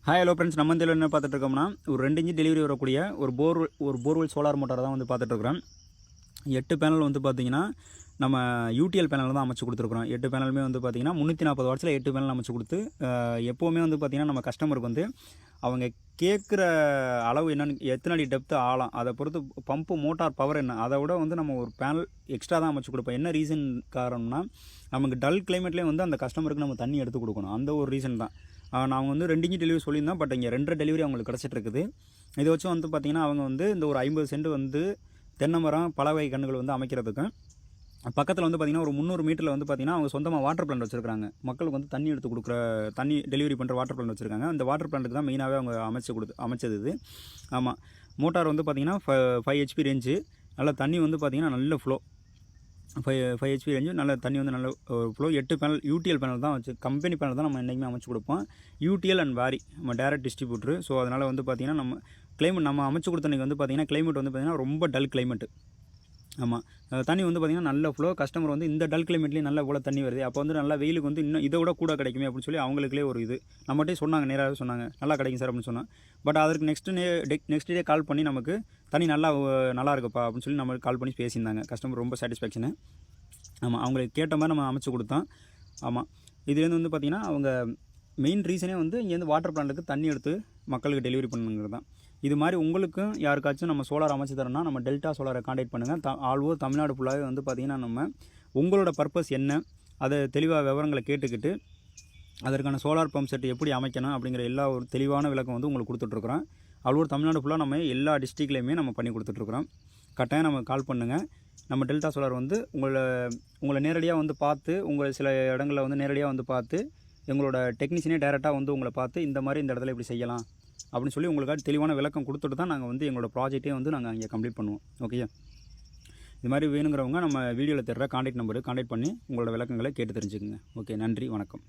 Hi hello friends, நம்ம இதில் என்ன பார்த்துட்டு இருக்கோம்னா, ஒரு 2 இன்ச் டெலிவரி வரக்கூடிய ஒரு போர்வெல் சோலார் மோட்டாரை தான் வந்து பார்த்துட்டு இருக்கிறோம். 8 பேனல் வந்து பார்த்தீங்கன்னா நம்ம யூடிஎல் பேனல் தான் அமைச்சு கொடுத்துருக்குறோம். 8 பேனலுமே வந்து பார்த்தீங்கன்னா 340 வாட்ஸில் 8 பேனல் அமைச்சு கொடுத்து, எப்போவுமே வந்து பார்த்தீங்கன்னா நம்ம கஸ்டமருக்கு வந்து அவங்க கேட்குற அளவு என்னென்னு, எத்தனை அடி டெப்த்து ஆழம், அதை பொறுத்து பம்பு மோட்டார் பவர் என்ன, அதை விட வந்து நம்ம ஒரு பேனல் எக்ஸ்ட்ரா தான் அமைச்சு கொடுப்போம். என்ன ரீசன் காரணம்னா, நமக்கு டல் கிளைமேட்லேயும் வந்து அந்த கஸ்டமருக்கு நம்ம தண்ணி எடுத்து கொடுக்கணும். அந்த ஒரு ரீசன் தான். நான் வந்து 2 இன்ச் டெலிவரி சொல்லியிருந்தேன். பட் இங்கே 2.5 டெலிவரி அவங்களுக்கு கிடச்சிட்ருக்குது. இதை வச்சு வந்து பார்த்திங்கன்னா அவங்க வந்து இந்த ஒரு 50 சென்ட் வந்து தென்னை மரம் பல வகை கன்றுகள் வந்து அமைக்கிறதுக்கும், பக்கத்தில் வந்து பார்த்திங்கன்னா ஒரு 300 மீட்டரில் வந்து பார்த்திங்கன்னா அவங்க சொந்தமாக வாட்டர் பிளான்ட் வச்சுருக்காங்க. மக்களுக்கு வந்து தண்ணி எடுத்து கொடுக்குற, தண்ணி டெலிவரி பண்ணுற வாட்டர் பிளான்ட் வச்சுருக்காங்க. அந்த வாட்டர் பிளான்ட்டுக்கு தான் மெயினாகவே அவங்க அமைச்சது இது. ஆமாம், மோட்டார் வந்து பார்த்திங்கன்னா 5 HP ரேஞ்சு. நல்லா தண்ணி வந்து பார்த்திங்கன்னா நல்ல ஃப்ளோ, 5 HP ரேஞ்சு, நல்ல தண்ணி வந்து நல்ல ஃப்ளோ. 8 பேனல் யூடிஎல் பேனல் தான் வச்சு, கம்பெனி பேனல் தான் நம்ம என்றைக்குமே அமைச்சு கொடுப்போம். யூடிஎல் அண்ட் வாரி நம்ம டேரக்ட் டிஸ்ட்ரிபியூட்ரு. ஸோ அதனால் வந்து பார்த்திங்கன்னா நம்ம கிளைமேட் நம்ம அமைச்சு கொடுத்த அன்றைக்கி வந்து பார்த்திங்கன்னா கிளைமேட் வந்து பார்த்திங்கன்னா ரொம்ப டல் கிளைமேட்டு. ஆமாம், தண்ணி வந்து பார்த்திங்கன்னா நல்ல ஃப்ளோ. கஸ்டமர் வந்து இந்த டல் கிளைமேட்லேயும் நல்ல இவ்வளோ தண்ணி வருது, அப்போ வந்து நல்லா வெயிலுக்கு வந்து இன்னும் இதை விட கூட கிடைக்குமே அப்படின்னு சொல்லி அவங்களுக்குள்ளே ஒரு இது நம்மகிட்டே சொன்னாங்க, நேராகவே சொன்னாங்க நல்லா கிடைக்கும் சார் அப்படின்னு சொன்னாங்க. பட் அதற்கு நெக்ஸ்ட் டே கால் பண்ணி நமக்கு தண்ணி நல்லா இருக்குப்பா அப்படின்னு சொல்லி நம்மளுக்கு கால் பண்ணி பேசியிருந்தாங்க. கஸ்டமர் ரொம்ப சாட்டிஸ்ஃபேக்ஷனு. ஆமாம், அவங்களுக்கு கேட்ட மாதிரி நம்ம அமைச்சு கொடுத்தோம். ஆமாம், இதுலேருந்து வந்து பார்த்திங்கன்னா அவங்க மெயின் ரீசனே வந்து இங்கேருந்து வாட்டர் பிளான்ட்டுக்கு தண்ணி எடுத்து மக்களுக்கு டெலிவரி பண்ணுங்கிறது தான். இது மாதிரி உங்களுக்கும் யாருக்காச்சும் நம்ம சோலார் அமைச்சு தரோம்னா நம்ம டெல்டா சோலாரை காண்டாக்ட் பண்ணுங்கள். ஆல் ஓவர் தமிழ்நாடு ஃபுல்லாகவே வந்து பார்த்திங்கன்னா நம்ம உங்களோட பர்பஸ் என்ன, அதை தெளிவாக விவரங்களை கேட்டுக்கிட்டு அதற்கான சோலார் பம்ப் செட் எப்படி அமைக்கணும் அப்படிங்கிற எல்லா ஒரு தெளிவான விளக்கம் வந்து உங்களுக்கு கொடுத்துட்ருக்குறோம். ஆல் ஓவர் தமிழ்நாடு ஃபுல்லாக நம்ம எல்லா டிஸ்ட்ரிக்ட்லேயுமே நம்ம பண்ணி கொடுத்துட்ருக்குறோம். கட்டாயம் நம்ம கால் பண்ணுங்கள். நம்ம டெல்டா சோலார் வந்து உங்களை நேரடியாக வந்து பார்த்து, உங்களை சில இடங்களில் வந்து நேரடியாக வந்து பார்த்து, எங்களோட டெக்னீஷியனே டேரெக்டாக வந்து உங்களை பார்த்து இந்த மாதிரி இந்த இடத்துல இப்படி செய்யலாம் அப்படின்னு சொல்லி உங்களுக்காக தெளிவான விளக்கம் கொடுத்துட்டு தான் நாங்கள் வந்து எங்களோட ப்ராஜெக்டே வந்து நாங்கள் அங்கே கம்ப்ளீட் பண்ணுவோம். ஓகே, இது மாதிரி வேணுங்கிறவங்க நம்ம வீடியோவில் தர்ற காண்டாக்ட் நம்பருக்கு காண்டாக்ட் பண்ணி உங்களோட விளக்கங்களை கேட்டு தெரிஞ்சுக்குங்க. ஓகே, நன்றி, வணக்கம்.